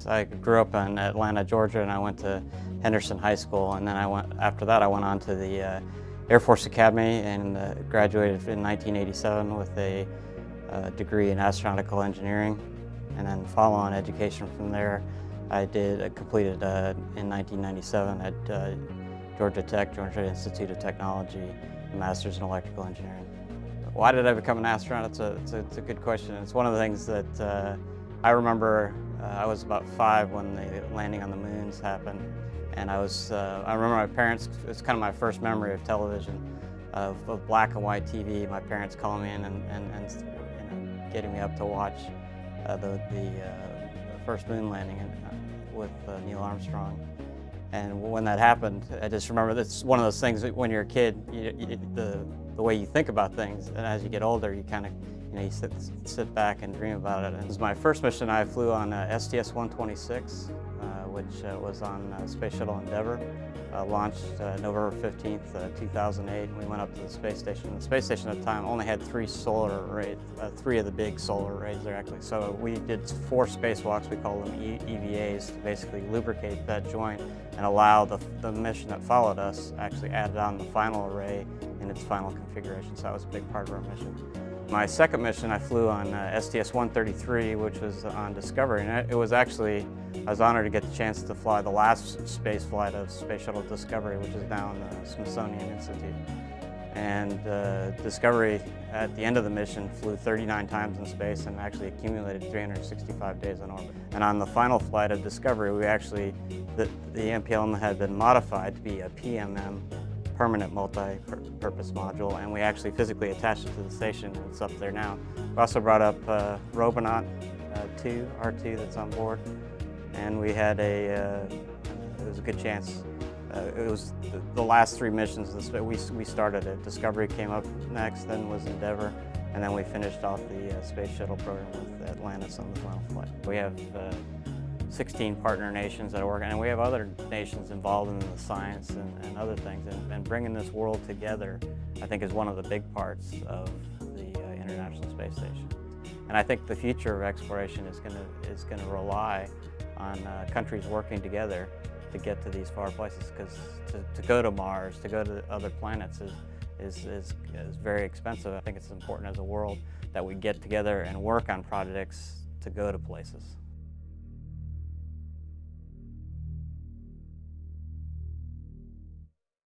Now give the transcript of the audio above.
I grew up in Atlanta, Georgia, and I went to Henderson High School, and then after that I went on to the Air Force Academy and graduated in 1987 with a degree in astronautical engineering. And then follow-on education from there, I completed in 1997 at Georgia Tech, Georgia Institute of Technology, a master's in electrical engineering. Why did I become an astronaut? It's a good question. It's one of the things that I remember. I was about 5 when the landing on the moons happened, and I remember my parents. It's kind of my first memory of television, of black and white TV. My parents calling me in and getting me up to watch the first moon landing with Neil Armstrong. And when that happened, I just remember that's one of those things that when you're a kid, the way you think about things, and as you get older, you kind of, you sit back and dream about it. And it was my first mission. I flew on STS-126, which was on Space Shuttle Endeavour. Launched November 15th, 2008. We went up to the space station. The space station at the time only had 3 solar arrays, 3 of the big solar arrays there actually. So we did 4 spacewalks, we call them EVAs, to basically lubricate that joint and allow the mission that followed us actually added on the final array in its final configuration. So that was a big part of our mission. My second mission, I flew on STS-133, which was on Discovery, and it was actually, I was honored to get the chance to fly the last space flight of Space Shuttle Discovery, which is now in the Smithsonian Institute. And Discovery, at the end of the mission, flew 39 times in space and actually accumulated 365 days on orbit. And on the final flight of Discovery, the MPLM had been modified to be a PMM, permanent multi-purpose module, and we actually physically attached it to the station, and it's up there now. We also brought up Astronaut 2, R2, that's on board, and we had it was a good chance. It was the last 3 missions. We started it. Discovery came up next, then was Endeavour, and then we finished off the Space Shuttle program with Atlantis on the final flight. We have 16 partner nations that are working, and we have other nations involved in the science and other things, and bringing this world together, I think, is one of the big parts of the International Space Station. And I think the future of exploration is going to rely on countries working together to get to these far places, because to go to Mars, to go to other planets is very expensive. I think it's important as a world that we get together and work on projects to go to places.